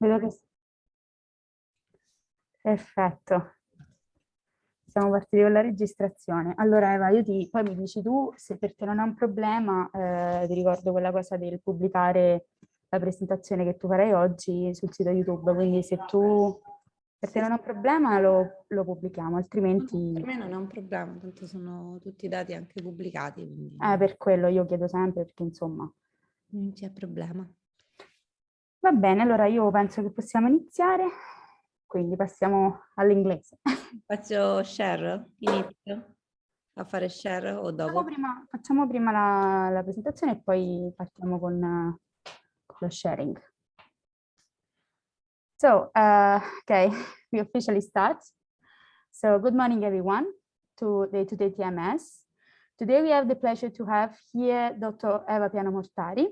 Vedo che... Perfetto. Siamo partiti con la registrazione. Allora Eva, poi mi dici tu, se per te non è un problema, ti ricordo quella cosa del pubblicare la presentazione che tu farai oggi sul sito YouTube, quindi se per te non è un problema lo pubblichiamo, altrimenti... Per me non è un problema, tanto sono tutti i dati anche pubblicati. Quindi... per quello io chiedo sempre, perché insomma... Non c'è problema. Va bene, allora io penso che possiamo iniziare, quindi passiamo all'inglese. Faccio share? Inizio a fare share o dopo? Facciamo prima la presentazione e poi partiamo con lo sharing. So, okay, we officially start. So, good morning, everyone, to the Today TMS. Today we have the pleasure to have here Dr. Eva Piano-Mortari.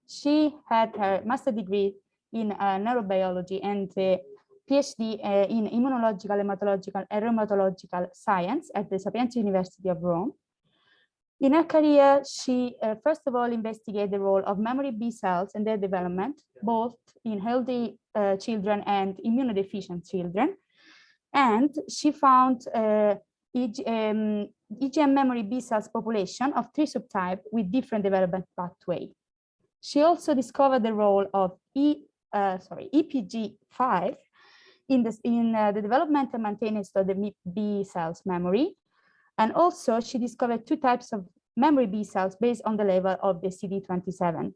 She had her master's degree in neurobiology and a PhD in immunological, hematological, and rheumatological science at the Sapienza University of Rome. In her career, she first of all investigated the role of memory B cells and their development, both in healthy children and immunodeficient children. And she found IgM memory B cells population of 3 subtypes with different development pathway. She also discovered the role of EPG5 in the development and maintenance of the B cells memory. And also she discovered 2 types of memory B cells based on the level of the CD27.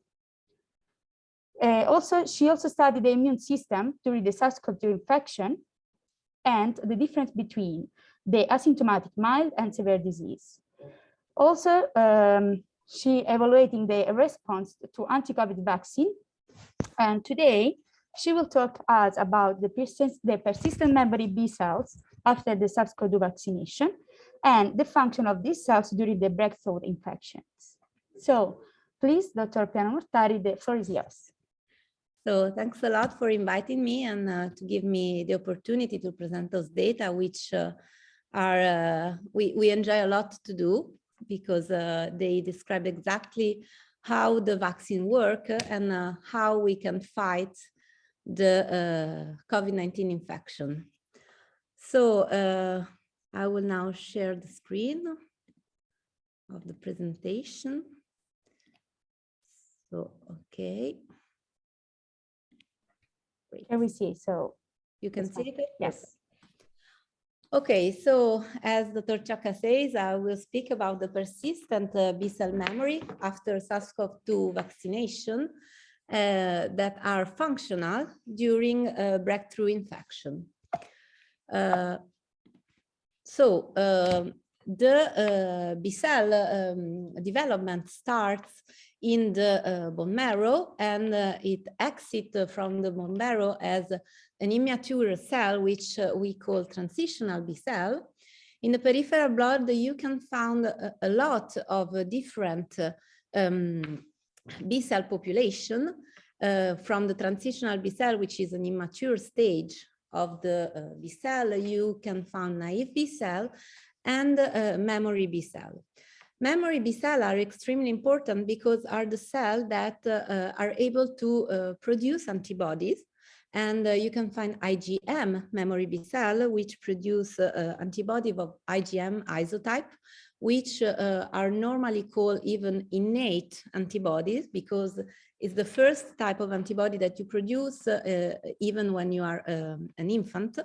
She also studied the immune system during the SARS-CoV-2 infection and the difference between the asymptomatic mild and severe disease. Also, she evaluating the response to anti-COVID vaccine. And today, she will talk to us about the persistent memory B cells after the SARS-CoV-2 vaccination and the function of these cells during the breakthrough infections. So please, Dr. Piano-Mortari, the floor is yours. So thanks a lot for inviting me and to give me the opportunity to present those data, which we enjoy a lot to do because they describe exactly how the vaccine works and how we can fight the COVID-19 infection. So I will now share the screen of the presentation. So, okay. Great. Here we see, so. You can see it? Yes. Okay, so as Dr. Ciocca says, I will speak about the persistent B cell memory after SARS-CoV-2 vaccination that are functional during breakthrough infection. The B cell development starts in the bone marrow and it exits from the bone marrow as an immature cell, which we call transitional B cell. In the peripheral blood, you can find a lot of different B cell population from the transitional B cell, which is an immature stage of the B cell. You can find naive B cell and memory B cell. Memory B cells are extremely important because are the cells that are able to produce antibodies. And you can find IgM memory B cell, which produce antibody of IgM isotype, which are normally called even innate antibodies because it's the first type of antibody that you produce even when you are an infant.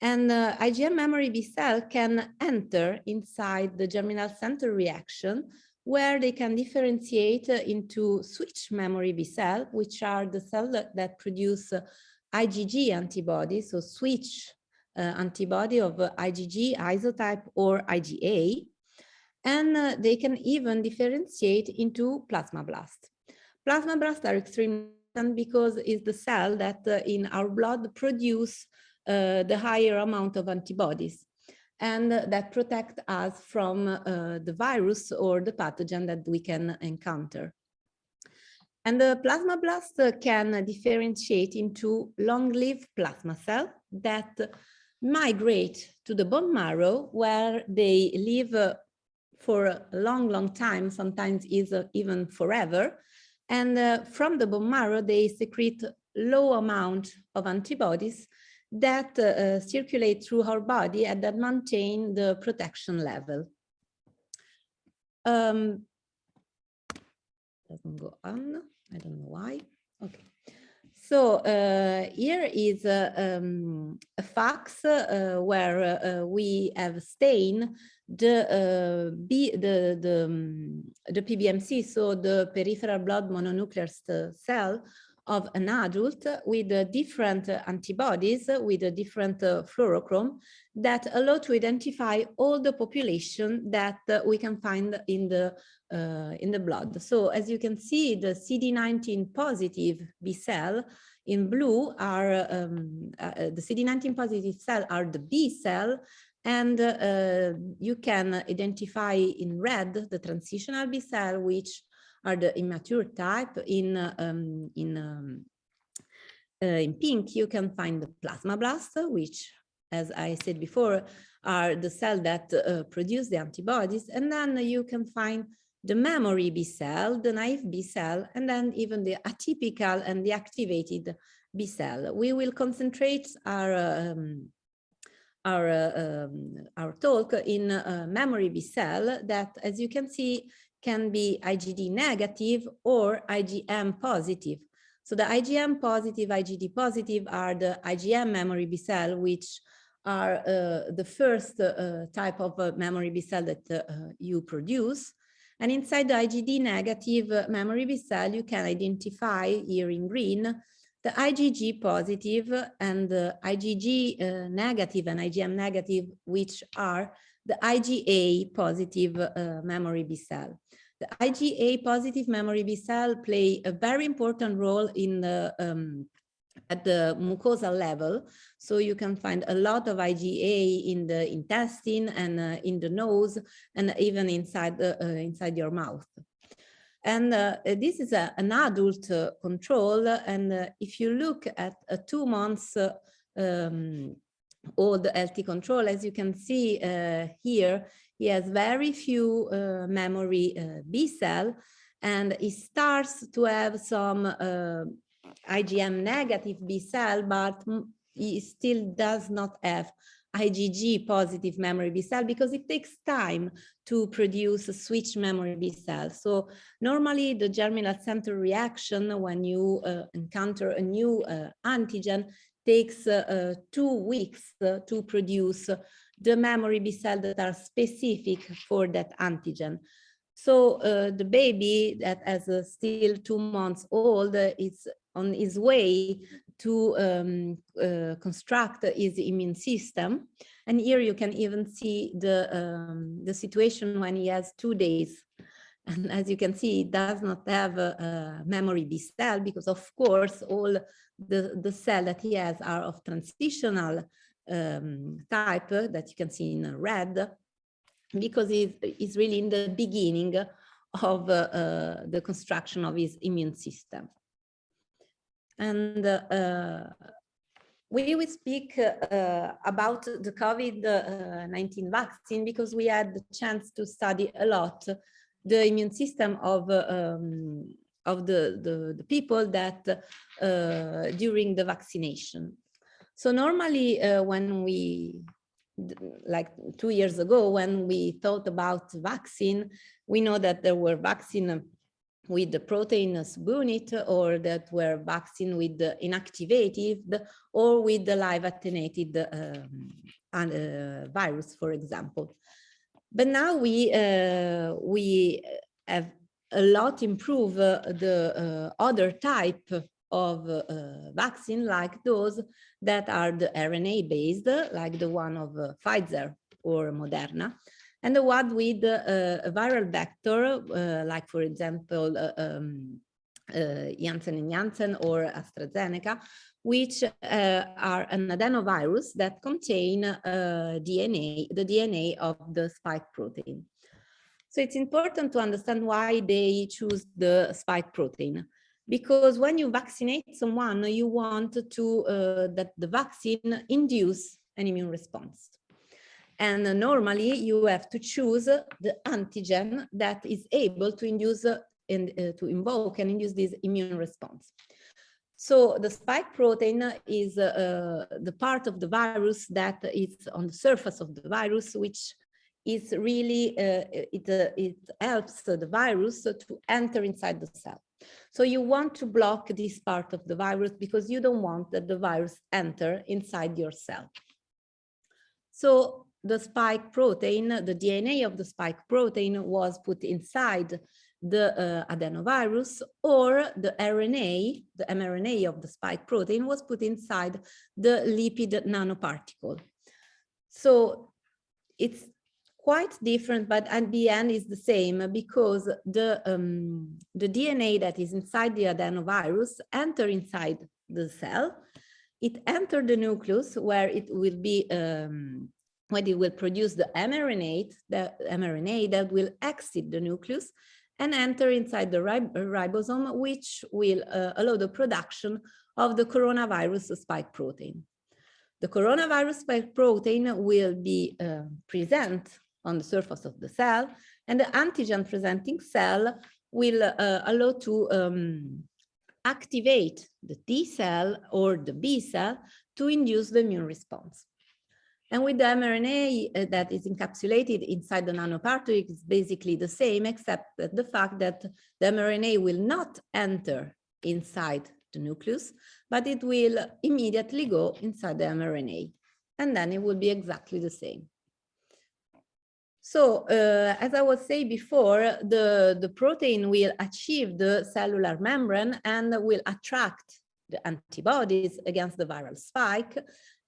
And IgM memory B cell can enter inside the germinal center reaction where they can differentiate into switch memory B cell, which are the cells that produce IgG antibodies, so switch antibody of IgG isotype or IgA. And they can even differentiate into plasmablasts. Plasmablasts are extremely important because it's the cell that in our blood produce the higher amount of antibodies and that protect us from the virus or the pathogen that we can encounter. And the plasmablast can differentiate into long-lived plasma cells that migrate to the bone marrow where they live for a long time, sometimes even forever. And from the bone marrow, they secrete low amount of antibodies that circulate through our body and that maintain the protection level. Doesn't go on, I don't know why. Okay. So here is a fax where we have stained the PBMC, so the peripheral blood mononuclear cell of an adult with different antibodies with a different fluorochrome that allow to identify all the population that we can find in the blood. So as you can see, the CD19 positive B cell in blue are the CD19 positive cell are the B cell, and you can identify in red the transitional B cell, which are the immature type. In pink, you can find the plasmablasts, which, as I said before, are the cells that produce the antibodies. And then you can find the memory B cell, the naive B cell, and then even the atypical and the activated B cell. We will concentrate our talk in memory B cell that, as you can see, can be IgD negative or IgM positive. So the IgM positive, IgD positive are the IgM memory B cell, which are the first type of memory B cell that you produce. And inside the IgD negative memory B cell, you can identify here in green the IgG positive and the IgG negative and IgM negative, which are the IgA positive memory B cell. The IgA positive memory B cell play a very important role in the at the mucosal level. So you can find a lot of IgA in the intestine and in the nose and even inside inside your mouth. And this is an adult control. And if you look at a 2 months old healthy control, as you can see here, he has very few memory B cell, and he starts to have some IgM negative B cell, but he still does not have IgG positive memory B cell because it takes time to produce a switch memory B cell. So normally the germinal center reaction when you encounter a new antigen takes 2 weeks to produce the memory B cell that are specific for that antigen. So the baby that is still 2 months old is on his way to construct his immune system. And here you can even see the situation when he has 2 days. And as you can see, he does not have a memory B cell because, of course, all the cells that he has are of transitional type that you can see in red, because he's really in the beginning of the construction of his immune system. And we will speak about the COVID-19 vaccine because we had the chance to study a lot the immune system of the people that during the vaccination. So normally when we, like 2 years ago, when we thought about vaccine, we know that there were vaccine with the protein subunit, or that were vaccine with the inactivated, or with the live attenuated virus, for example. But now we have a lot improved the other type of vaccine, like those that are the RNA based, like the one of Pfizer or Moderna, and the one with a viral vector, like for example, Janssen & Janssen or AstraZeneca, which are an adenovirus that contain DNA, the DNA of the spike protein. So it's important to understand why they choose the spike protein. Because when you vaccinate someone, you want to that the vaccine induce an immune response. And normally you have to choose the antigen that is able to induce and to invoke and induce this immune response. So the spike protein is the part of the virus that is on the surface of the virus, which is really, it helps the virus to enter inside the cell. So you want to block this part of the virus because you don't want that the virus enter inside your cell. So the spike protein, the DNA of the spike protein was put inside the adenovirus, or the RNA, the mRNA of the spike protein was put inside the lipid nanoparticle. So it's quite different, but at the end is the same, because the DNA that is inside the adenovirus enter inside the cell. It enters the nucleus where it will be when it will produce the mRNA that will exit the nucleus and enter inside the ribosome, which will allow the production of the coronavirus spike protein. The coronavirus spike protein will be present on the surface of the cell, and the antigen presenting cell will allow to activate the T cell or the B cell to induce the immune response. And with the mRNA that is encapsulated inside the nanoparticle, it's basically the same, except that the fact that the mRNA will not enter inside the nucleus, but it will immediately go inside the mRNA, and then it will be exactly the same. So as I was saying before, the protein will achieve the cellular membrane and will attract the antibodies against the viral spike,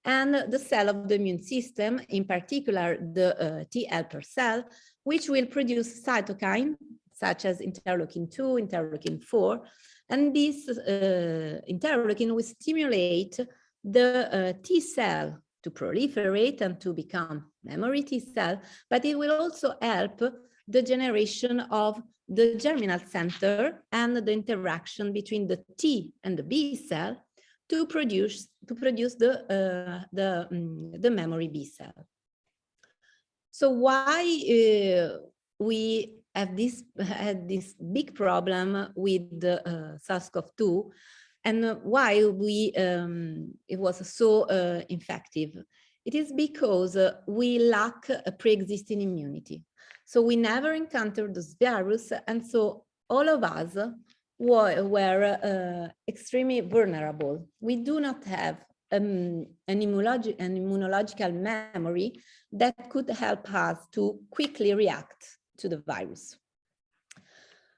and the cell of the immune system, in particular the T helper cell, which will produce cytokine such as interleukin-2, interleukin-4, and this interleukin will stimulate the T cell to proliferate and to become memory T cell, but it will also help the generation of the germinal center and the interaction between the T and the B cell to produce the memory B cell. So why we have had this big problem with the SARS-CoV-2, and why it was so effective? It is because we lack a pre-existing immunity. So we never encountered this virus, and so all of us were extremely vulnerable. We do not have an immunological memory that could help us to quickly react to the virus.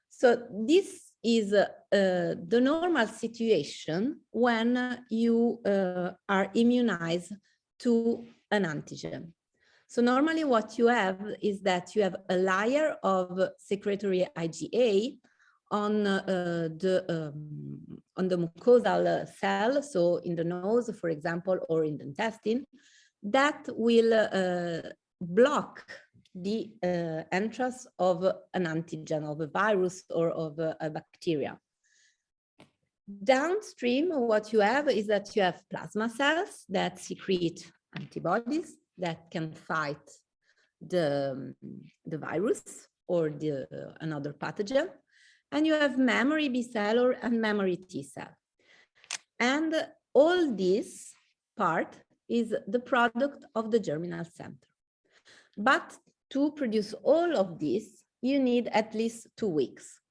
So this is the normal situation when you are immunized to an antigen. So normally what you have is that you have a layer of secretory IgA on the mucosal cell, so in the nose, for example, or in the intestine, that will block the entrance of an antigen, of a virus or of a bacteria. Downstream, what you have is that you have plasma cells that secrete antibodies that can fight the virus or another pathogen. And you have memory B cell and memory T cell. And all this part is the product of the germinal center. But to produce all of this, you need at least 2 weeks,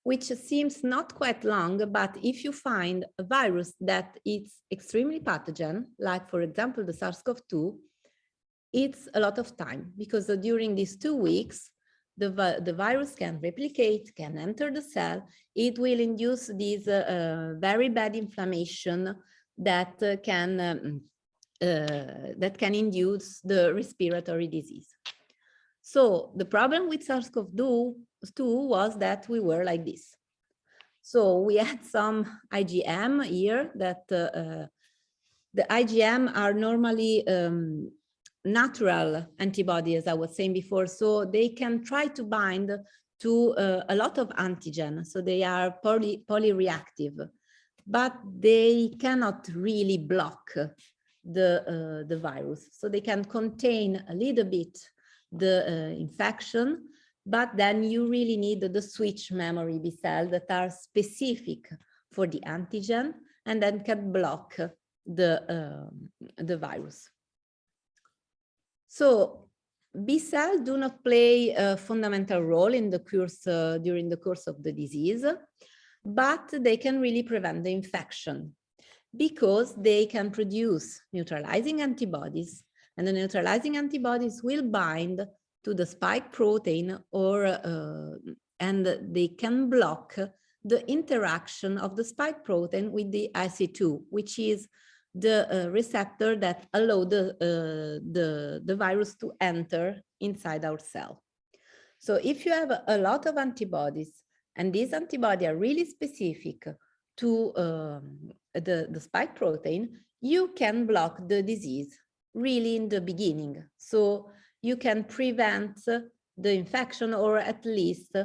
which seems not quite long, but if you find a virus that is extremely pathogen, like for example, the SARS-CoV-2, it's a lot of time, because during these 2 weeks, the virus can replicate, can enter the cell. It will induce this very bad inflammation that can induce the respiratory disease. So the problem with SARS-CoV-2 was that we were like this. So we had some IgM here that the IgM are normally natural antibody, as I was saying before, so they can try to bind to a lot of antigen, so they are polyreactive, but they cannot really block the virus. So they can contain a little bit the infection, but then you really need the switch memory B cells that are specific for the antigen and then can block the virus. So B cells do not play a fundamental role in the course, during the course of the disease, but they can really prevent the infection because they can produce neutralizing antibodies, and the neutralizing antibodies will bind to the spike protein and they can block the interaction of the spike protein with the IC2, which is the receptor that allow the virus to enter inside our cell. So if you have a lot of antibodies, and these antibodies are really specific to the spike protein, you can block the disease really in the beginning. So you can prevent the infection, or at least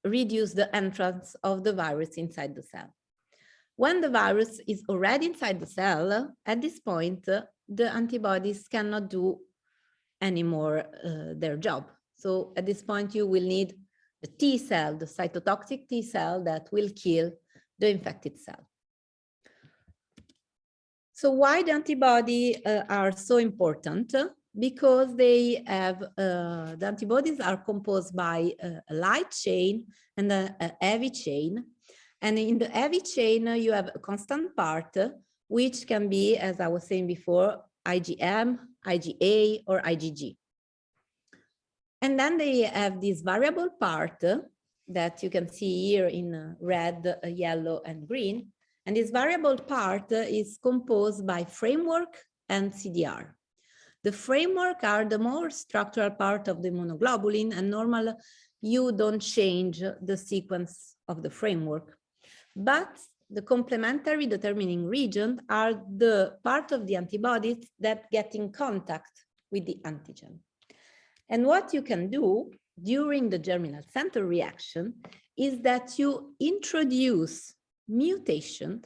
reduce the entrance of the virus inside the cell. When the virus is already inside the cell, at this point, the antibodies cannot do anymore their job. So at this point, you will need the T cell, the cytotoxic T cell that will kill the infected cell. So why the antibodies are so important? Because they have, the antibodies are composed by a light chain and a heavy chain. And in the heavy chain, you have a constant part, which can be, as I was saying before, IgM, IgA, or IgG. And then they have this variable part that you can see here in red, yellow, and green. And this variable part is composed by framework and CDR. The framework are the more structural part of the immunoglobulin, and normally you don't change the sequence of the framework. But the complementary determining region are the part of the antibodies that get in contact with the antigen. And what you can do during the germinal center reaction is that you introduce mutation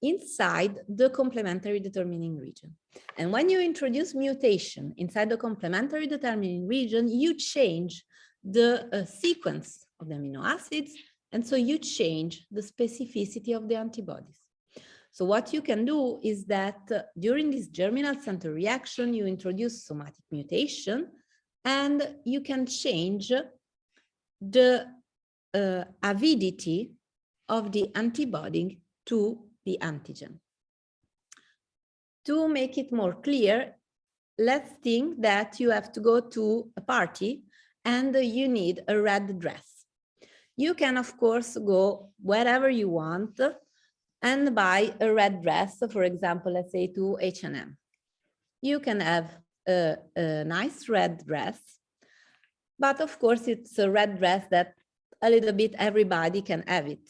inside the complementary determining region. And when you introduce mutation inside the complementary determining region, you change the sequence of the amino acids, and so you change the specificity of the antibodies. So what you can do is that during this germinal center reaction, you introduce somatic mutation, and you can change the avidity of the antibody to the antigen. To make it more clear, let's think that you have to go to a party and you need a red dress. You can, of course, go wherever you want and buy a red dress, for example, let's say to H&M. You can have a nice red dress, but of course it's a red dress that a little bit everybody can have it.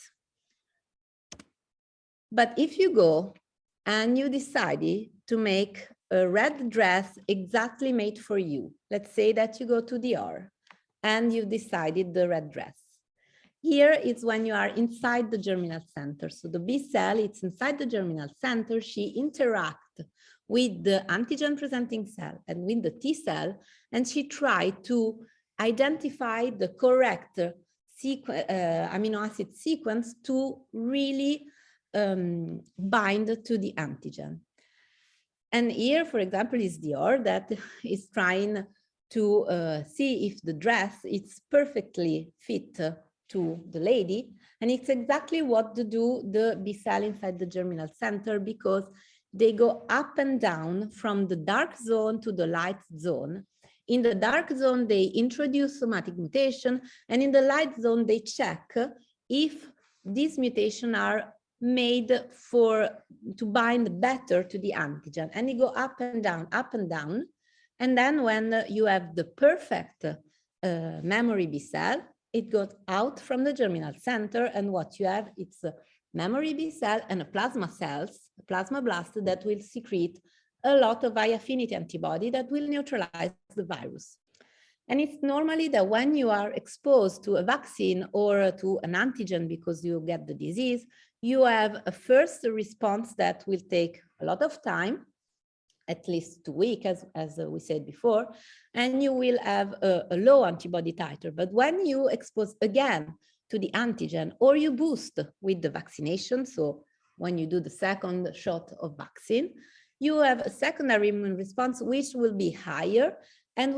But if you go and you decided to make a red dress exactly made for you, let's say that you go to Dior and you decided the red dress. Here is when you are inside the germinal center. So the B cell, it's inside the germinal center. She interacts with the antigen presenting cell and with the T cell, and she tried to identify the correct amino acid sequence to really bind to the antigen. And here, for example, is Dior that is trying to see if the dress is perfectly fit to the lady. And it's exactly what to do the B cell inside the germinal center, because they go up and down from the dark zone to the light zone. In the dark zone, they introduce somatic mutation, and in the light zone, they check if these mutations are made to bind better to the antigen. And they go up and down, up and down. And then when you have the perfect memory B cell, it goes out from the germinal center, and what you have, it's a memory B cell and a plasma cells, a plasmablast that will secrete a lot of high affinity antibody that will neutralize the virus. And it's normally that when you are exposed to a vaccine or to an antigen because you get the disease, you have a first response that will take a lot of time, at least 2 weeks, as we said before, and you will have a low antibody titer. But when you expose again to the antigen, or you boost with the vaccination. So when you do the second shot of vaccine, you have a secondary immune response which will be higher and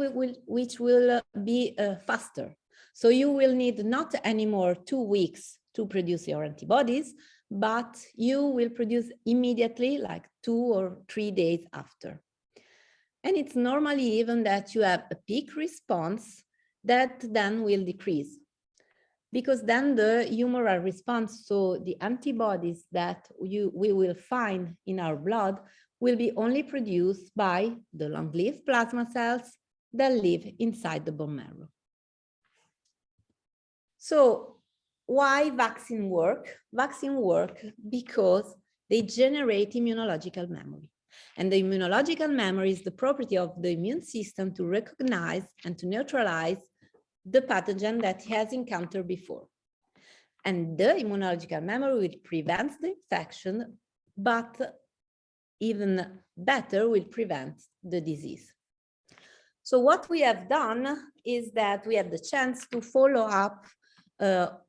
which will be faster. So you will need not anymore 2 weeks to produce your antibodies, but you will produce immediately, like 2 or 3 days after. And it's normally even that you have a peak response that then will decrease, because then the humoral response, so the antibodies that we will find in our blood, will be only produced by the long-lived plasma cells that live inside the bone marrow. So why vaccine work? Vaccine work because they generate immunological memory. And the immunological memory is the property of the immune system to recognize and to neutralize the pathogen that it has encountered before. And the immunological memory will prevent the infection, but even better will prevent the disease. So what we have done is that we had the chance to follow up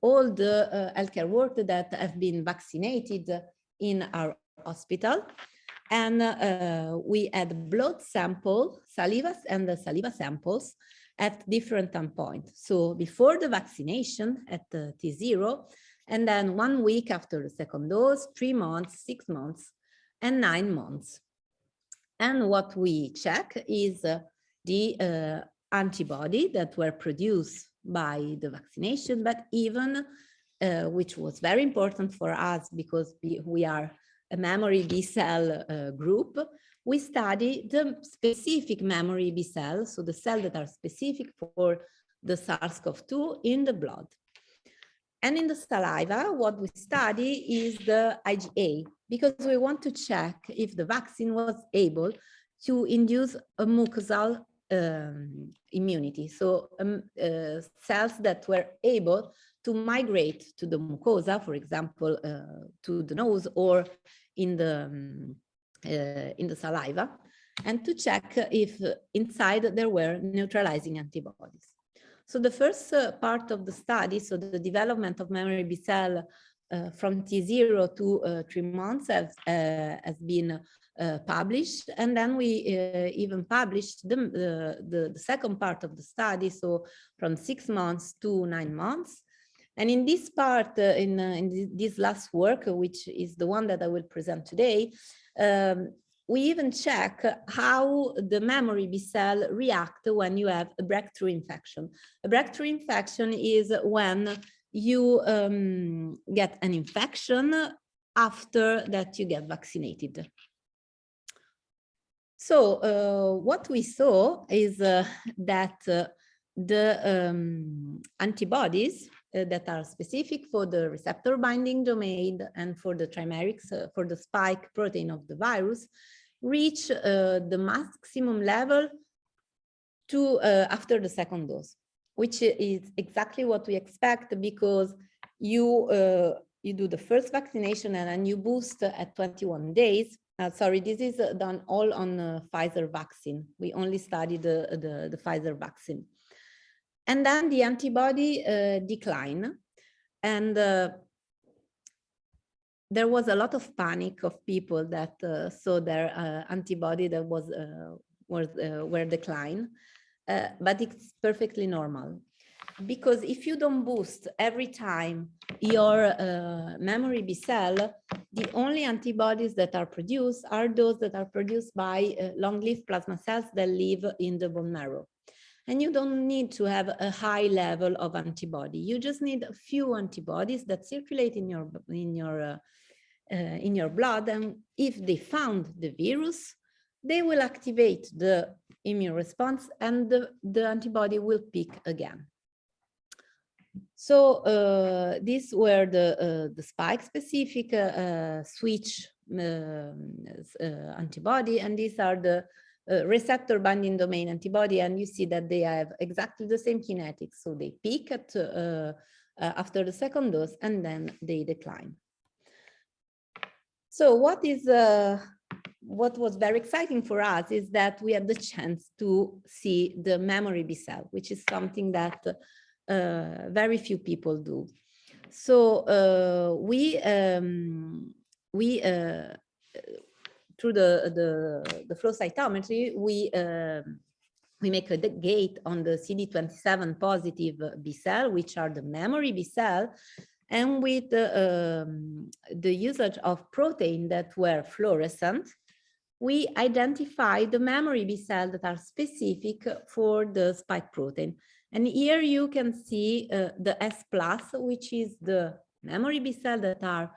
all the healthcare workers that have been vaccinated in our hospital. And we had blood sample, saliva and the saliva samples at different time points. So before the vaccination at T0, and then 1 week after the second dose, 3 months, 6 months, and 9 months. And what we check is the antibody that were produced by the vaccination, but even, which was very important for us because we are a memory B cell group, we study the specific memory B cells, so the cells that are specific for the SARS-CoV-2 in the blood. And in the saliva, what we study is the IgA, because we want to check if the vaccine was able to induce a mucosal immunity. So cells that were able to migrate to the mucosa, for example, to the nose or in the saliva, and to check if inside there were neutralizing antibodies. So the first part of the study, so the development of memory B cell from T0 to 3 months has been published, and then we even published the second part of the study, so from 6 months to 9 months. And in this part, in this last work, which is the one that I will present today, we even check how the memory B cell react when you have a breakthrough infection. A breakthrough infection is when you get an infection after that you get vaccinated. So what we saw is that the antibodies that are specific for the receptor binding domain and for the trimerics, for the spike protein of the virus, reach the maximum level to after the second dose, which is exactly what we expect, because you do the first vaccination and then you boost at 21 days. Sorry, this is done all on Pfizer vaccine. We only study the Pfizer vaccine. And then the antibody decline. And there was a lot of panic of people that saw their antibody that were declined, but it's perfectly normal. Because if you don't boost every time your memory B cell, the only antibodies that are produced are those that are produced by long-lived plasma cells that live in the bone marrow. And you don't need to have a high level of antibody. You just need a few antibodies that circulate in your blood. And if they found the virus, they will activate the immune response and the antibody will peak again. So these were the spike-specific switch antibody, and these are the receptor binding domain antibody, and you see that they have exactly the same kinetics. So they peak at after the second dose, and then they decline. So what was very exciting for us is that we had the chance to see the memory B cell, which is something that very few people do. So through the flow cytometry, we make a gate on the CD27 positive B cell, which are the memory B cell, and with the usage of protein that were fluorescent, we identify the memory B cells that are specific for the spike protein. And here you can see the S+, which is the memory B cells that are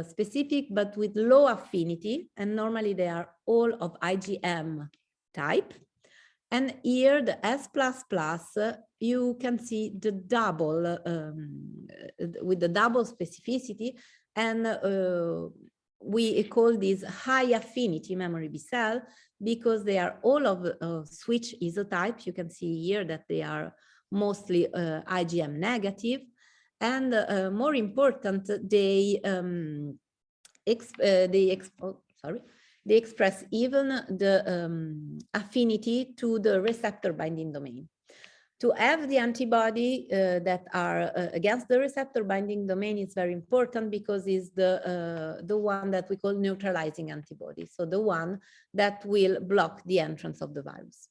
specific but with low affinity, and normally they are all of IgM type. And here the S++, you can see the double, with the double specificity, and we call these high affinity memory B cell because they are all of switch isotype. You can see here that they are mostly IgM negative, and more important, they express even the affinity to the receptor binding domain. To have the antibody that are against the receptor binding domain is very important because it's the one that we call neutralizing antibody. So the one that will block the entrance of the virus.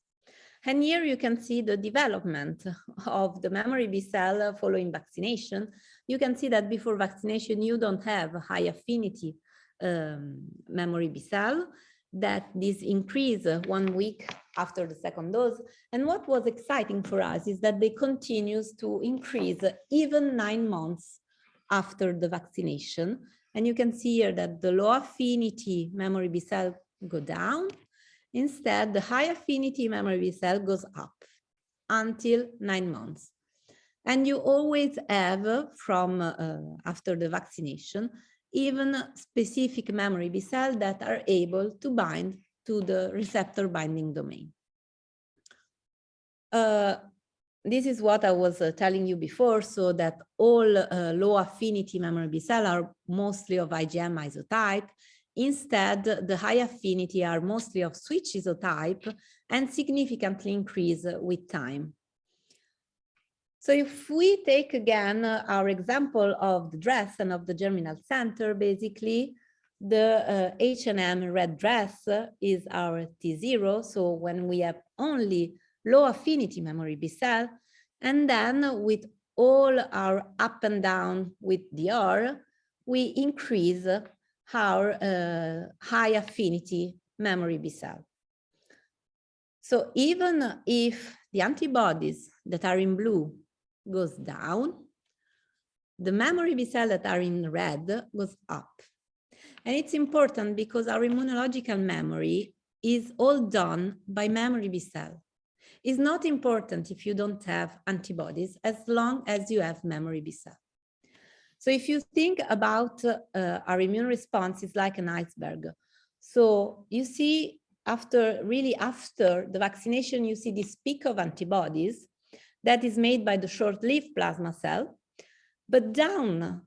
And here you can see the development of the memory B cell following vaccination. You can see that before vaccination, you don't have a high affinity memory B cell, that this increase 1 week after the second dose. And what was exciting for us is that they continues to increase even 9 months after the vaccination. And you can see here that the low affinity memory B cell go down. Instead, the high affinity memory B cell goes up until 9 months. And you always have from after the vaccination, even specific memory B cells that are able to bind to the receptor binding domain. This is what I was telling you before, so that all low affinity memory B cells are mostly of IgM isotype. Instead, the high affinity are mostly of switch isotype and significantly increase with time. So if we take again our example of the dress and of the germinal center, basically the H&M red dress is our T0. So when we have only low affinity memory B cell, and then with all our up and down with DR, we increase our high affinity memory B cell. So even if the antibodies that are in blue goes down, the memory B cells that are in red goes up. And it's important because our immunological memory is all done by memory B cell. It's not important if you don't have antibodies as long as you have memory B cell. So if you think about our immune response, it's like an iceberg. So you see after the vaccination, you see this peak of antibodies that is made by the short-lived plasma cell, but down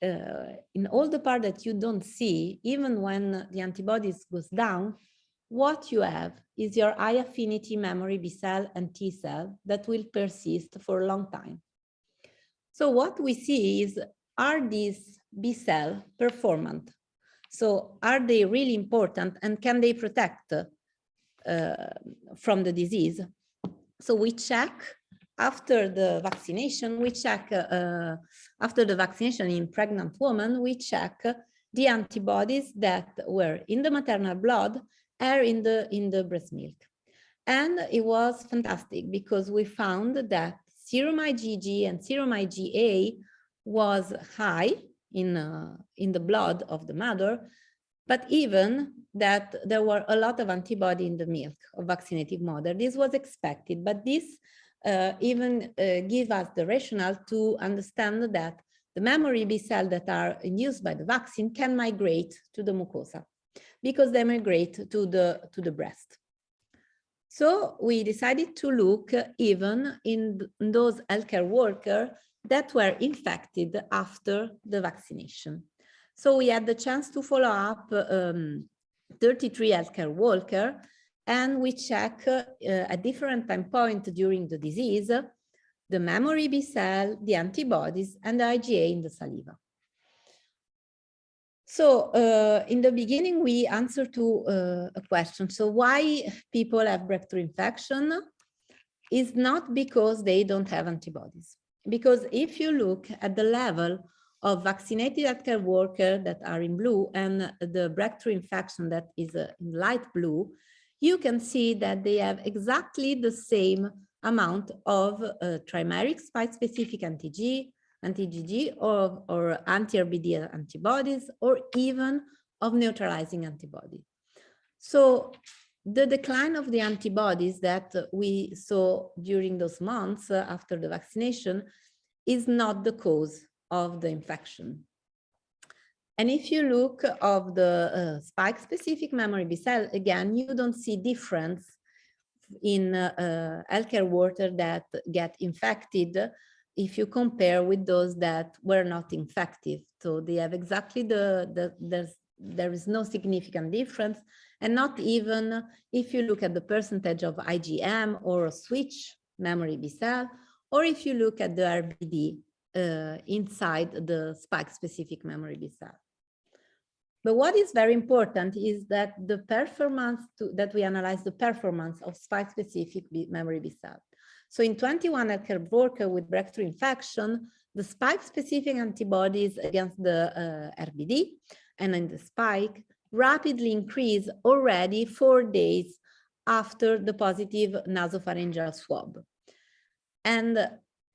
in all the part that you don't see, even when the antibodies goes down, what you have is your high affinity memory B cell and T cell that will persist for a long time. So what we see is, are these B cells performant? So are they really important, and can they protect from the disease? So we check after the vaccination, after the vaccination in pregnant women, we check the antibodies that were in the maternal blood or in the breast milk. And it was fantastic because we found that serum IgG and serum IgA was high in the blood of the mother, but even that there were a lot of antibody in the milk of vaccinated mother. This was expected, but this even give us the rationale to understand that the memory B cells that are induced by the vaccine can migrate to the mucosa because they migrate to the breast. So we decided to look even in those healthcare workers that were infected after the vaccination. So we had the chance to follow up 33 healthcare workers, and we check at different time points during the disease the memory B cell, the antibodies, and the IgA in the saliva. So in the beginning, we answered to a question. So why people have breakthrough infection is not because they don't have antibodies. Because if you look at the level of vaccinated healthcare workers that are in blue and the breakthrough infection that is in light blue, you can see that they have exactly the same amount of trimeric spike-specific anti-GG or anti-RBD antibodies, or even of neutralizing antibody. So the decline of the antibodies that we saw during those months after the vaccination is not the cause of the infection. And if you look of the spike-specific memory B cell, again, you don't see difference in healthcare workers that get infected if you compare with those that were not infective. So they have exactly there is no significant difference. And not even if you look at the percentage of IgM or a switch memory B cell, or if you look at the RBD inside the spike-specific memory B cell. But what is very important is that the performance, that we analyze the performance of spike-specific memory B cell. So in 21 healthcare workers with breakthrough infection, the spike-specific antibodies against the RBD and in the spike rapidly increase already 4 days after the positive nasopharyngeal swab. And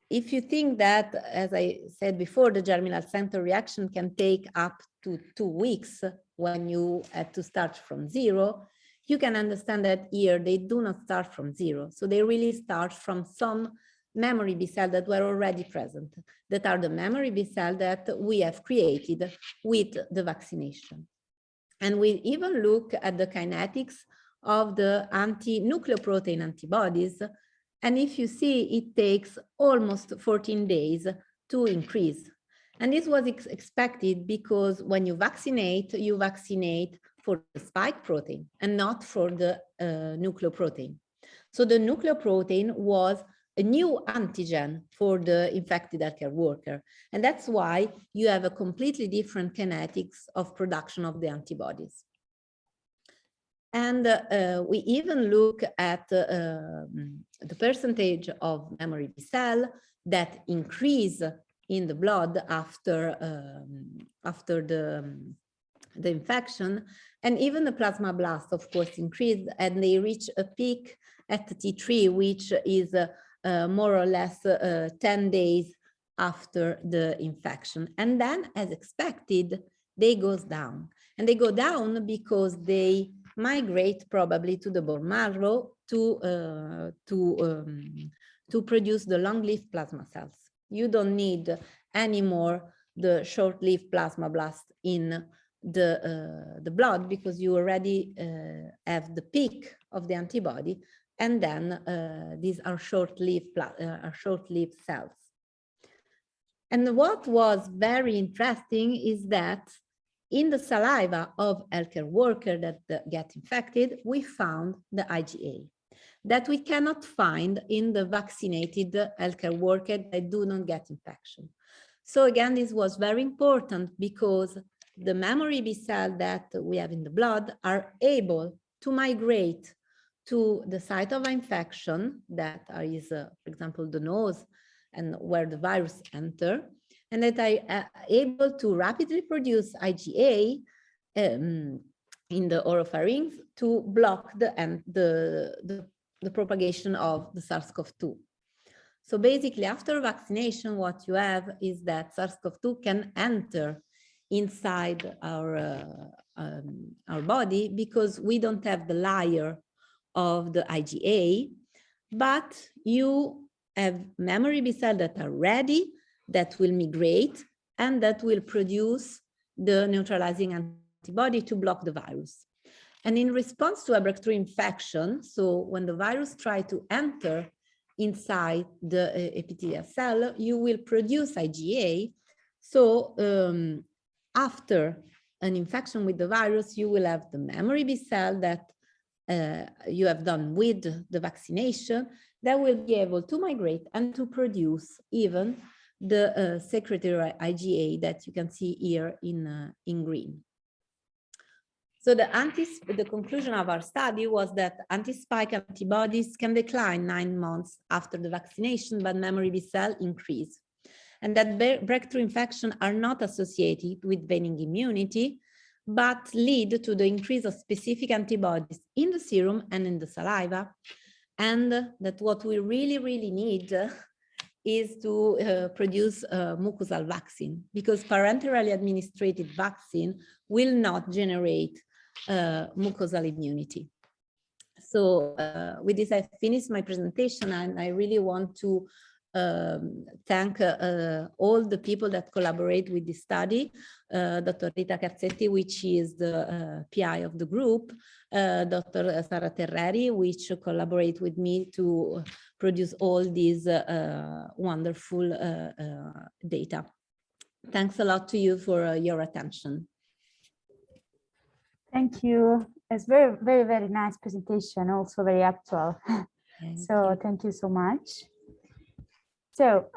if you think that, as I said before, the germinal center reaction can take up to 2 weeks when you had to start from zero, you can understand that here they do not start from zero. So they really start from some memory B cell that were already present, that are the memory B cell that we have created with the vaccination. And we even look at the kinetics of the anti-nucleoprotein antibodies. And if you see, it takes almost 14 days to increase. And this was expected because when you vaccinate for the spike protein and not for the nucleoprotein. So the nucleoprotein was a new antigen for the infected healthcare worker. And that's why you have a completely different kinetics of production of the antibodies. And we even look at the percentage of memory B cell that increase in the blood after the infection, and even the plasma blast, of course, increased, and they reach a peak at T3, which is more or less 10 days after the infection. And then, as expected, they goes down, and they go down because they migrate probably to the bone marrow to produce the long-lived plasma cells. You don't need anymore the short-lived plasma blast in the blood because you already have the peak of the antibody, and then these are short-lived cells. And what was very interesting is that in the saliva of healthcare workers that get infected, we found the IgA that we cannot find in the vaccinated healthcare workers that do not get infection. So again, this was very important because the memory B cell that we have in the blood are able to migrate to the site of infection that is, for example, the nose and where the virus enter, and that are able to rapidly produce IgA in the oropharynx to block the propagation of the SARS-CoV-2. So basically, after vaccination, what you have is that SARS-CoV-2 can enter inside our body because we don't have the layer of the IgA, but you have memory B cells that are ready, that will migrate, and that will produce the neutralizing antibody to block the virus. And in response to a breakthrough infection, so when the virus tries to enter inside the epithelial cell, you will produce IgA. So after an infection with the virus, you will have the memory B cell that you have done with the vaccination, that will be able to migrate and to produce even the secretory IgA that you can see here in green. So the conclusion of our study was that anti-spike antibodies can decline 9 months after the vaccination, but memory B cell increase. And that breakthrough infections are not associated with waning immunity, but lead to the increase of specific antibodies in the serum and in the saliva. And that what we really need is to produce a mucosal vaccine, because parenterally administered vaccine will not generate mucosal immunity. So with this, I finished my presentation, and I really want to thank all the people that collaborate with this study, Dr. Rita Carzetti, which is the PI of the group, Dr. Sara Terreri, which collaborate with me to produce all these wonderful data. Thanks a lot to you for your attention. Thank you. It's very nice presentation, also very actual. Thank you so much. So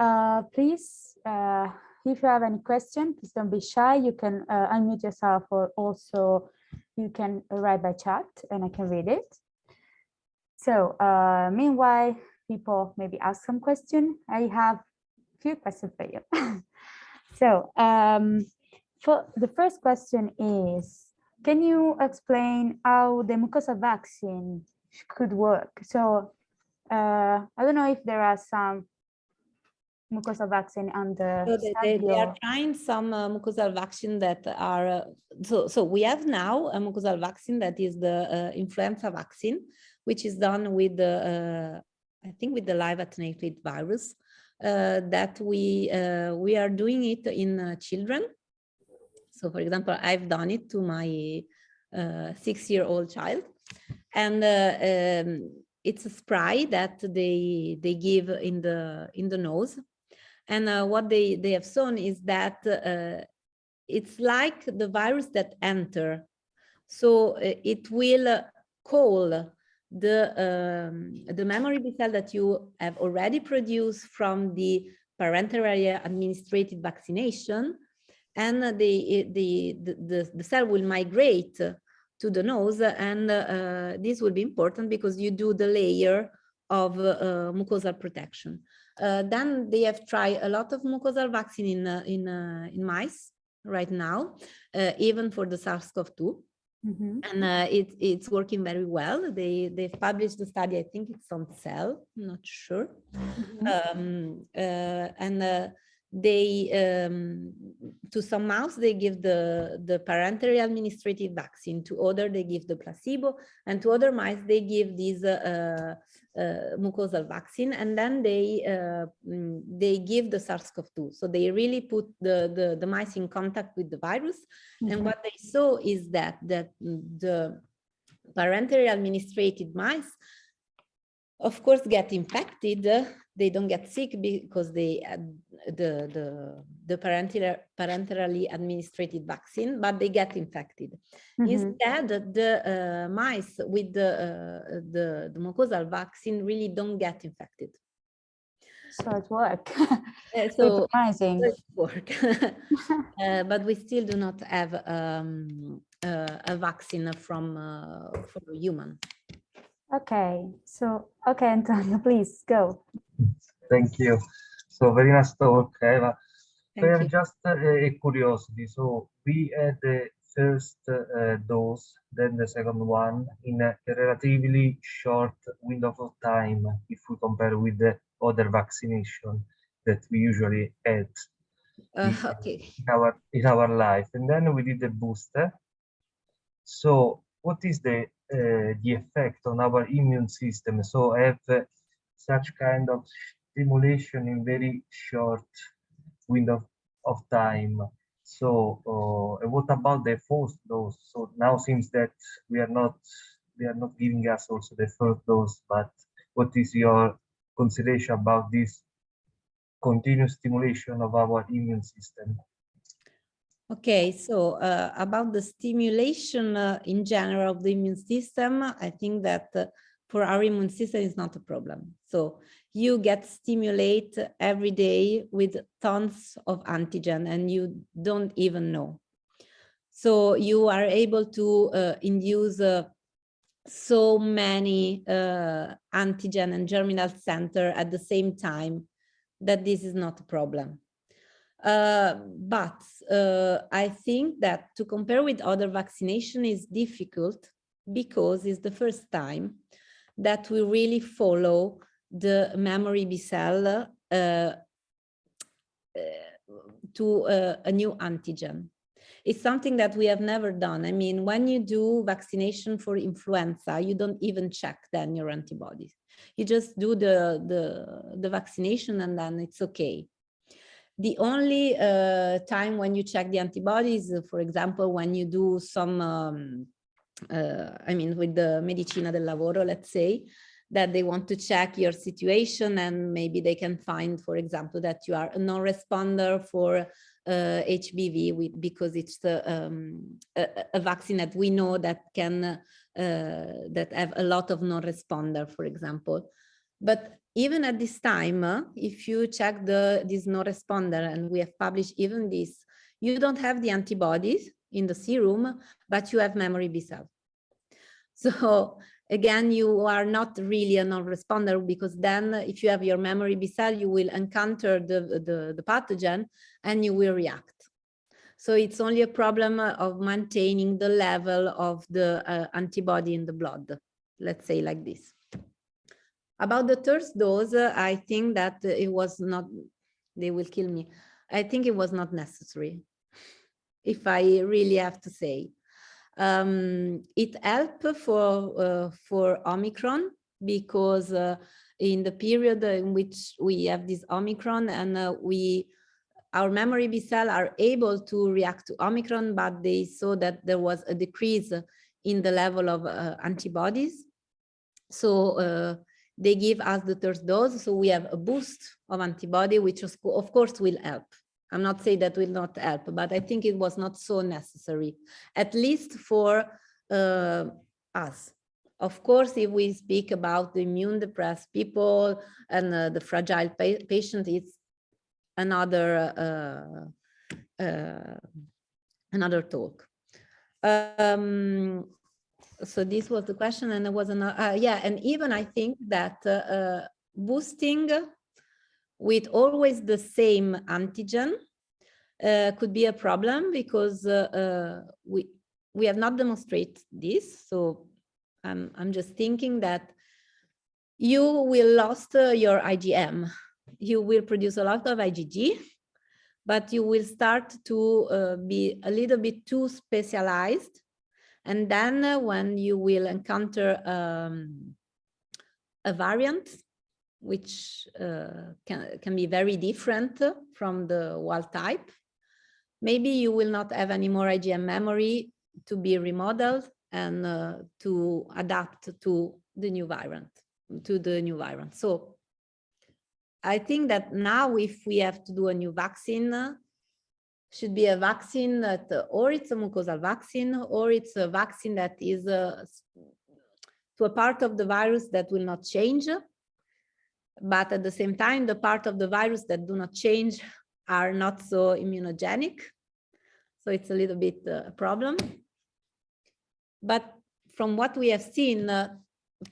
please, if you have any question, please don't be shy. You can unmute yourself, or also you can write by chat and I can read it. So meanwhile, people maybe ask some question. I have a few questions for you. So for the first question is, can you explain how the mucosal vaccine could work? So I don't know if there are some mucosal vaccine on the they are trying some mucosal vaccine that are so we have now a mucosal vaccine that is the influenza vaccine, which is done with the I think with the live attenuated virus, that we are doing it in children. So for example, I've done it to my 6-year-old child, and it's a spray that they give in the nose. And what they have shown is that it's like the virus that enter. So it will call the memory B cell that you have already produced from the parenterally administered vaccination, and the cell will migrate to the nose, and this will be important because you do the layer of mucosal protection. Then they have tried a lot of mucosal vaccine in mice right now, even for the SARS-CoV-2. Mm-hmm. And it's working very well. They've published the study, I think it's on Cell, I'm not sure. Mm-hmm. They to some mouse they give the parenterally administered vaccine, to other they give the placebo, and to other mice they give this mucosal vaccine, and then they give the SARS-CoV-2. So they really put the mice in contact with the virus. Mm-hmm. And what they saw is that the parenterally administered mice, of course, get infected. They don't get sick because they the parenterally administered vaccine, but they get infected. Mm-hmm. Instead, the mice with the mucosal vaccine really don't get infected. So it works. So amazing. It works. But we still do not have a vaccine from for human. Okay, so Antonio, please go. Thank you. So very nice talk, Eva. So I have just a curiosity. So we had the first dose, then the second one in a relatively short window of time if we compare with the other vaccination that we usually had in our life. And then we did the booster. So what is the effect on our immune system? So I have such kind of stimulation in very short window of time. So what about the first dose? So now seems that they are not giving us also the first dose, but what is your consideration about this continuous stimulation of our immune system? Okay, so about the stimulation in general of the immune system, I think that for our immune system is not a problem. So you get stimulated every day with tons of antigen and you don't even know. So you are able to induce so many antigen and germinal center at the same time that this is not a problem. But I think that to compare with other vaccination is difficult because it's the first time that we really follow the memory B cell to a new antigen. It's something that we have never done. I mean, when you do vaccination for influenza, you don't even check then your antibodies. You just do the vaccination and then it's okay. The only time when you check the antibodies, for example, when you do some, I mean, with the Medicina del Lavoro, let's say, that they want to check your situation and maybe they can find, for example, that you are a non-responder for HBV because it's a vaccine that we know that can, that have a lot of non-responder, for example. But even at this time, if you check this non-responder, and we have published even this, you don't have the antibodies in the serum, but you have memory B cell. So again, you are not really a non-responder because then if you have your memory B cell, you will encounter the pathogen and you will react. So it's only a problem of maintaining the level of the antibody in the blood, let's say like this. About the third dose, I think that it was not, they will kill me. I think it was not necessary, if I really have to say. It helped for Omicron because in the period in which we have this Omicron and our memory B cell are able to react to Omicron, but they saw that there was a decrease in the level of antibodies. So they give us the third dose, so we have a boost of antibody, which of course will help. I'm not saying that will not help, but I think it was not so necessary, at least for us. Of course, if we speak about the immune depressed people and the fragile patient, it's another another talk. So this was the question, and there was another, yeah, and even I think that boosting with always the same antigen could be a problem because we have not demonstrated this. So I'm just thinking that you will lost your IgM, you will produce a lot of IgG, but you will start to be a little bit too specialized. And then when you will encounter a variant, which can be very different from the wild type, maybe you will not have any more IgM memory to be remodeled and to adapt to the new variant, So I think that now if we have to do a new vaccine, should be a vaccine that, or it's a mucosal vaccine, or it's a vaccine that is to a part of the virus that will not change. But at the same time, the part of the virus that do not change are not so immunogenic. So it's a little bit a problem. But from what we have seen,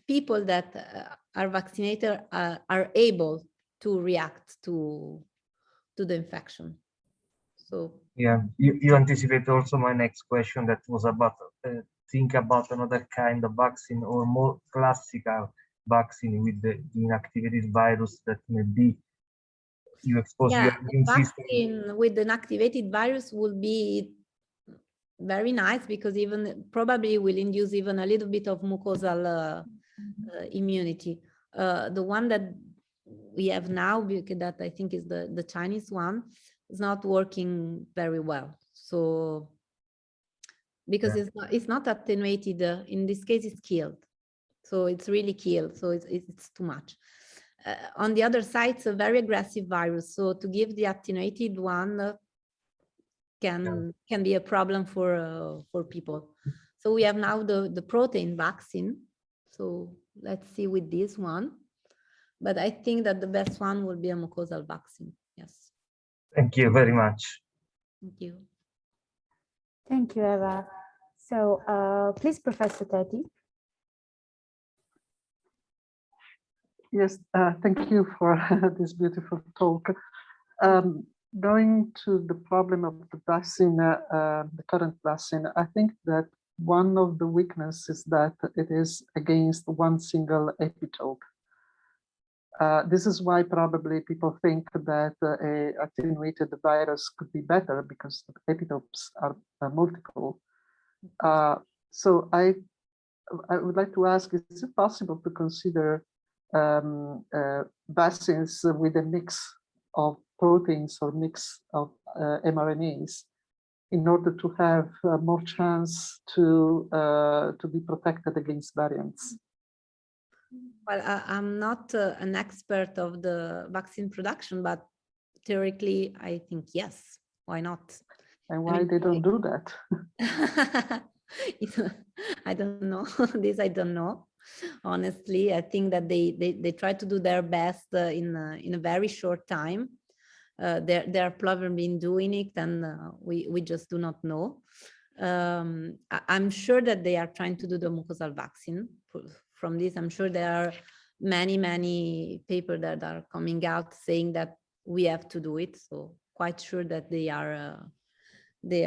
people that are vaccinated are able to react to the infection. So yeah, you anticipate also my next question that was about think about another kind of vaccine or more classical vaccine with the inactivated virus that may be you expose your immune system. Vaccine with an activated virus will be very nice because even probably will induce even a little bit of mucosal immunity. The one that we have now, because that I think is the Chinese one, is not working very well. So because it's not attenuated, in this case it's killed. So it's really killed, so it's too much. On the other side, it's a very aggressive virus. So to give the attenuated one can be a problem for people. So we have now the protein vaccine. So let's see with this one. But I think that the best one will be a mucosal vaccine. Yes. Thank you very much. Thank you. Thank you, Eva. So please, Professor Teti. Yes, thank you for this beautiful talk. Going to the problem of the vaccine, the current vaccine, I think that one of the weaknesses is that it is against one single epitope. This is why probably people think that a attenuated virus could be better because the epitopes are multiple. So I would like to ask, is it possible to consider vaccines with a mix of proteins or mix of mRNAs in order to have more chance to be protected against variants? Well, I'm not an expert of the vaccine production, but theoretically, I think yes. Why not? And why they don't do that? I don't know. This I don't know. Honestly, I think that they try to do their best in a very short time. They're probably been doing it, and we just do not know. I'm sure that they are trying to do the mucosal vaccine. From this, I'm sure there are many papers that are coming out saying that we have to do it. So quite sure that they are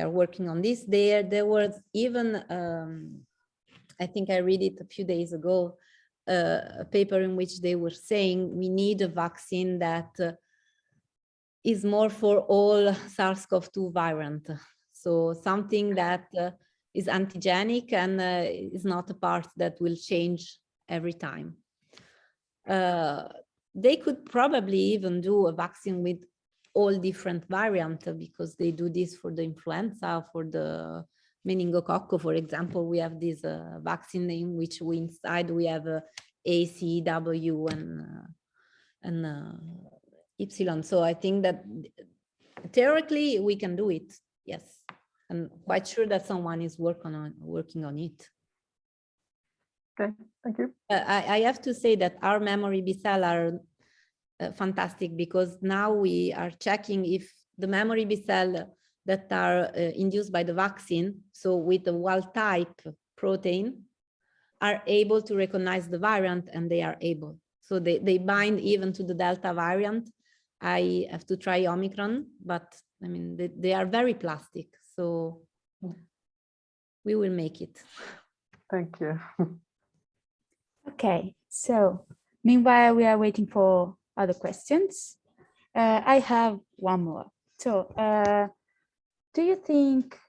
working on this. There was even I think I read it a few days ago, a paper in which they were saying we need a vaccine that is more for all SARS-CoV-2 variant. So something that is antigenic and is not a part that will change every time. They could probably even do a vaccine with all different variants because they do this for the influenza, for the meningococcus, for example. We have this vaccine in which inside we have A, C, W, and Epsilon. So I think that theoretically we can do it. Yes, I'm quite sure that someone is working on it. Okay, thank you. I have to say that our memory B cell are fantastic because now we are checking if the memory B cell that are induced by the vaccine, so with the wild type protein, are able to recognize the variant, and they are able. So they bind even to the Delta variant. I have to try Omicron, but I mean, they are very plastic. So we will make it. Thank you. Okay, so meanwhile, we are waiting for other questions. I have one more. So do you think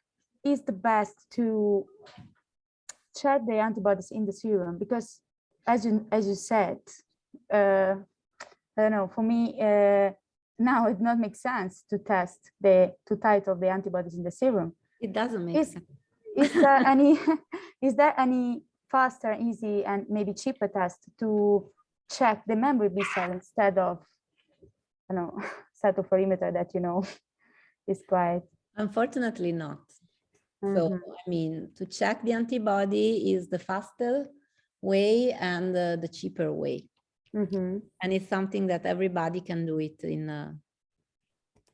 is the best to check the antibodies in the serum? Because as you said, I don't know, for me, now it not make sense to test to title the antibodies in the serum. It doesn't make sense. Is there any faster, easy, and maybe cheaper test to check the memory B cell instead of, you know, cytoperimeter that, you know, is quite? Unfortunately not. So, I mean, to check the antibody is the faster way and the cheaper way. And it's something that everybody can do it in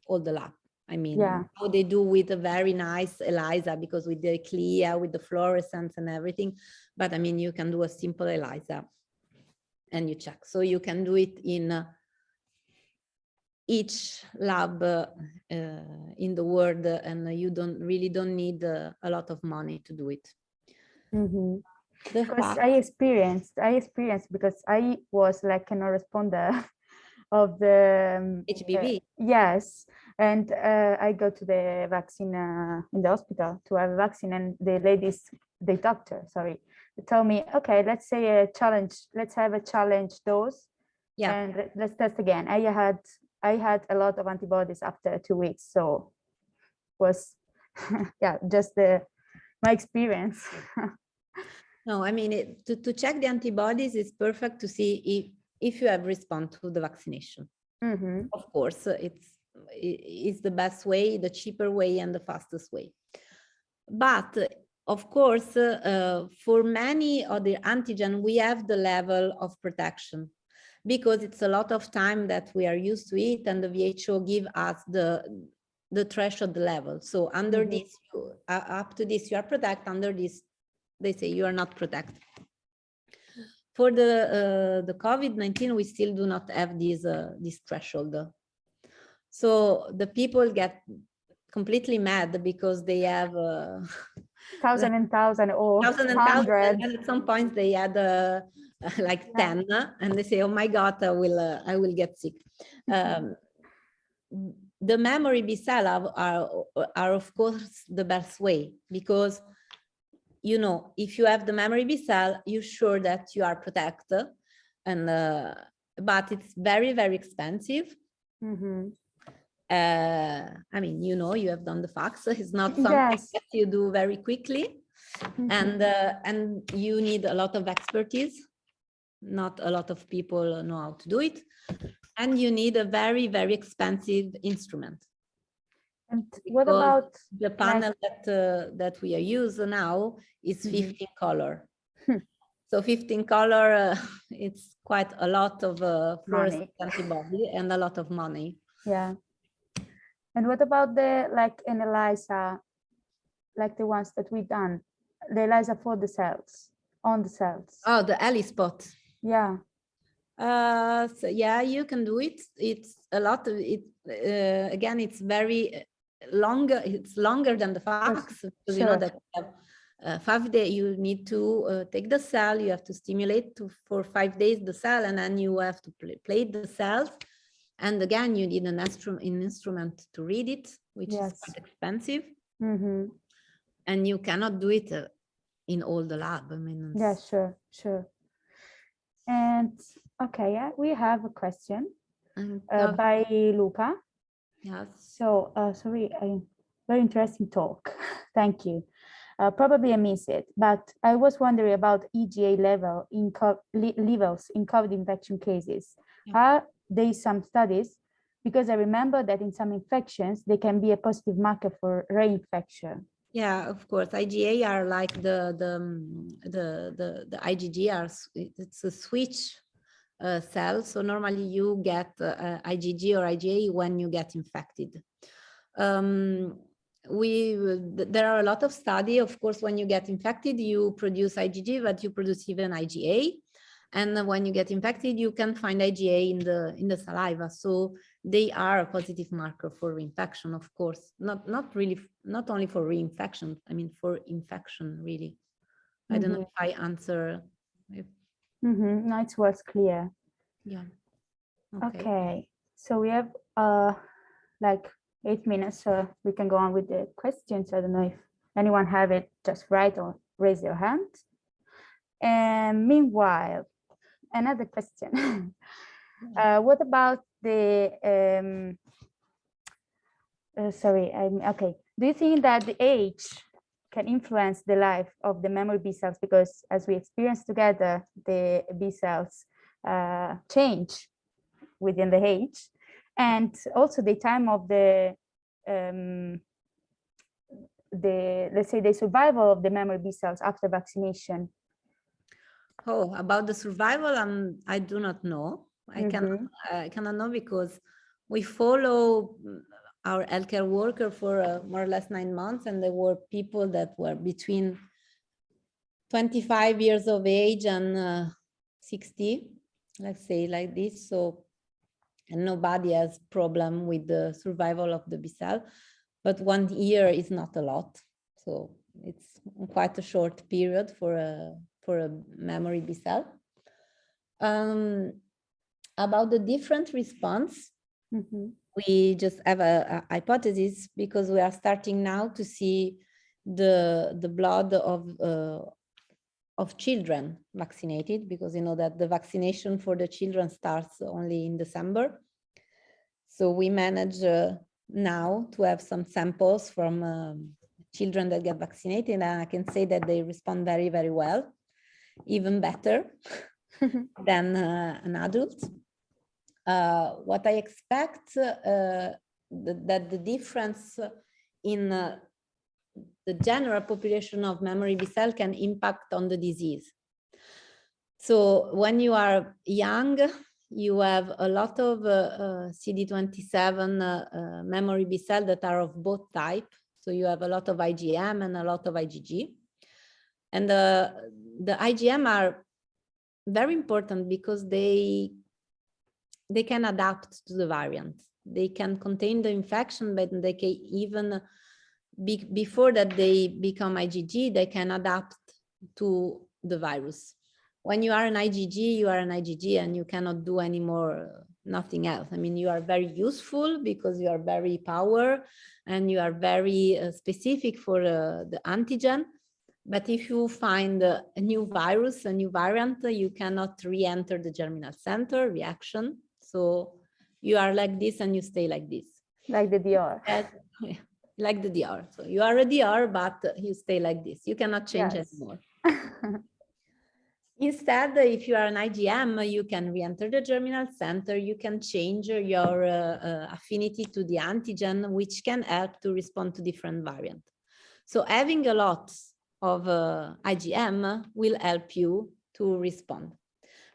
all the lab. I mean, how they do with a very nice ELISA, because with the CLIA, with the fluorescence and everything. But I mean, you can do a simple ELISA and you check. So you can do it in each lab in the world, and you don't need a lot of money to do it. Because I experienced because I was like a non-responder of the HBV. Yes, and I go to the vaccine in the hospital to have a vaccine, and the doctor, they told me, okay, let's say a challenge, let's have a challenge dose, and let's test again. I had a lot of antibodies after 2 weeks, so was just my experience. No, I mean, to check the antibodies is perfect to see if you have responded to the vaccination. Of course, it's the best way, the cheaper way, and the fastest way. But of course, for many other antigen, we have the level of protection because it's a lot of time that we are used to it, and the WHO give us the threshold level. So under this, up to this, you are protected. Under this, they say you are not protected. For the COVID-19, we still do not have this threshold. So the people get completely mad because they have thousand and thousand or hundred, and at some point they had like 10, and they say, "Oh my God, I will get sick." The memory B cell are of course the best way because, you know, if you have the memory B cell, you're sure that you are protected, and but it's very, very expensive. I mean, you know, you have done the facts. It's not something that you do very quickly, and you need a lot of expertise. Not a lot of people know how to do it, and you need a very, very expensive instrument. And what about the panel that we are using now is 15 color. So 15 color, it's quite a lot of fluorescent antibody and a lot of money. Yeah. And what about the an ELISA, like the ones that we done, the ELISA for the cells, on the cells? Oh, the ELISpot. Yeah. So yeah, you can do it. It's a lot of it. Again, it's very longer. It's longer than the fax because you know that you have 5 days. You need to take the cell. You have to stimulate for 5 days the cell, and then you have to plate the cells. And again, you need an instrument to read it, which is quite expensive. And you cannot do it in all the lab. I mean, yeah, sure. And okay, yeah, we have a question by Luca. Yes. So, sorry, very interesting talk. Thank you. Probably I missed it, but I was wondering about EGA levels in COVID infection cases. Are there some studies? Because I remember that in some infections, they can be a positive marker for reinfection. Yeah, of course. IgA are like the IgG are, it's a switch cell. So normally you get IgG or IgA when you get infected. There are a lot of studies. Of course, when you get infected, you produce IgG, but you produce even IgA. And when you get infected, you can find IgA in the saliva. So they are a positive marker for reinfection, of course. Not only for reinfection. I mean, for infection, really. I don't know if I answer. No, it was clear. Yeah. Okay. So we have like 8 minutes, so we can go on with the questions. I don't know if anyone have it, just write or raise your hand. And meanwhile, another question. What about the okay. Do you think that the age can influence the life of the memory B cells? Because as we experience together, the B cells change within the age, and also the time of the let's say the survival of the memory B cells after vaccination. Oh, about the survival, I do not know. I cannot know because we follow our healthcare worker for more or less 9 months, and there were people that were between 25 years of age and 60, let's say like this. So, and nobody has problem with the survival of the B cell, but 1 year is not a lot. So it's quite a short period for a memory B cell. About the different response, we just have a hypothesis because we are starting now to see the blood of children vaccinated, because you know that the vaccination for the children starts only in December. So we manage now to have some samples from children that get vaccinated, and I can say that they respond very, very well, even better than an adult. What I expect that the difference in the general population of memory B cell can impact on the disease. So when you are young, you have a lot of CD27 memory B cell that are of both type. So you have a lot of IgM and a lot of IgG. And the IgM are very important because they can adapt to the variant. They can contain the infection, but they can even, before that they become IgG, they can adapt to the virus. When you are an IgG, you are an IgG and you cannot do any more, nothing else. I mean, you are very useful because you are very power and you are very specific for the antigen. But if you find a new virus, a new variant, you cannot re-enter the germinal center reaction. So you are like this and you stay like this. Like the DR. Like the DR. So you are a DR, but you stay like this. You cannot change anymore. Instead, if you are an IgM, you can re-enter the germinal center. You can change your affinity to the antigen, which can help to respond to different variants. So having a lot of IgM will help you to respond.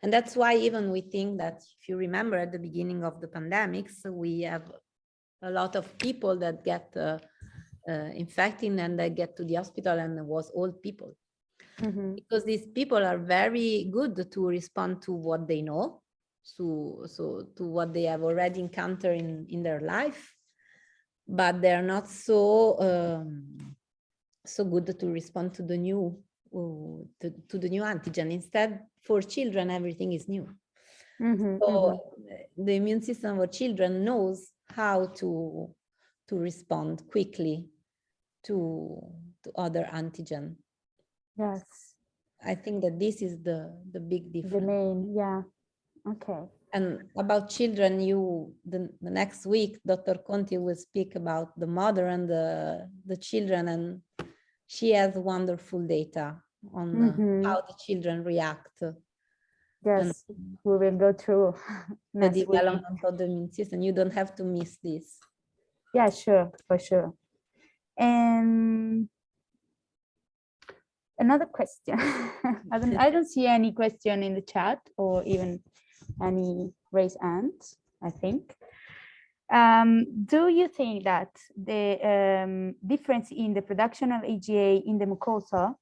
And that's why even we think that, if you remember at the beginning of the pandemics, we have a lot of people that get infected and they get to the hospital, and it was old people. Because these people are very good to respond to what they know, so to what they have already encountered in their life, but they're not so good to respond to the new to the new antigen. Instead, for children, everything is new. So the immune system for children knows how to respond quickly to other antigen. Yes. I think that this is the big difference. The main, yeah. Okay. And about children, the next week, Dr. Conti will speak about the mother and the children, and she has wonderful data on how the children react. Yes, we will go through the development of the immune system. You don't have to miss this. Yeah, sure, for sure. And another question. I don't see any question in the chat or even any raised hands, I think. Do you think that the difference in the production of AGA in the mucosa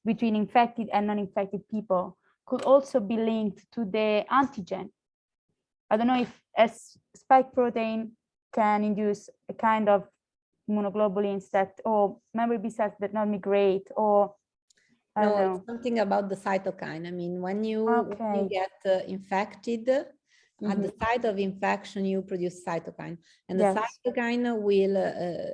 between infected and non-infected people could also be linked to the antigen? I don't know if a spike protein can induce a kind of immunoglobulins that, or memory B cells that not migrate, or I don't know. It's something about the cytokine. I mean, when you get infected, at the site of infection, you produce cytokine, and the cytokine will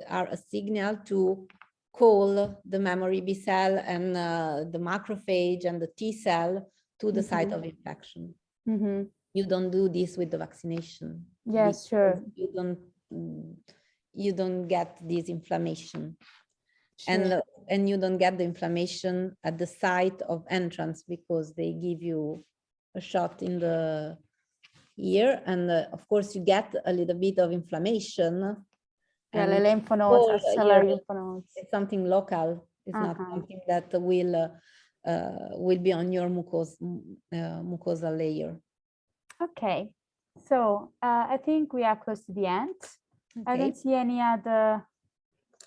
are a signal to call the memory B cell and the macrophage and the T cell to the site of infection. You don't do this with the vaccination. Yes, sure. You don't get this inflammation. Sure. And you don't get the inflammation at the site of entrance because they give you a shot in the ear, and of course you get a little bit of inflammation. Yeah, the lymph nodes, axillary lymph nodes. It's something local. It's not something that will be on your mucosal layer. Okay, so I think we are close to the end. I don't see any other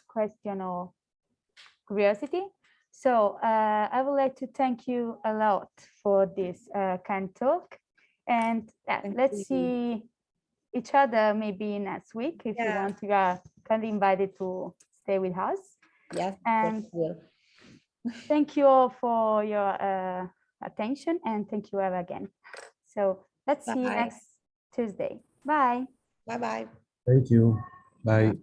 question or curiosity. So I would like to thank you a lot for this kind talk. And let's see each other maybe next week if you want. You are kind of invited to stay with us. Yes. And thank you all for your attention, and thank you Eva again. So let's see you next Tuesday. Bye. Bye-bye. Thank you. Bye.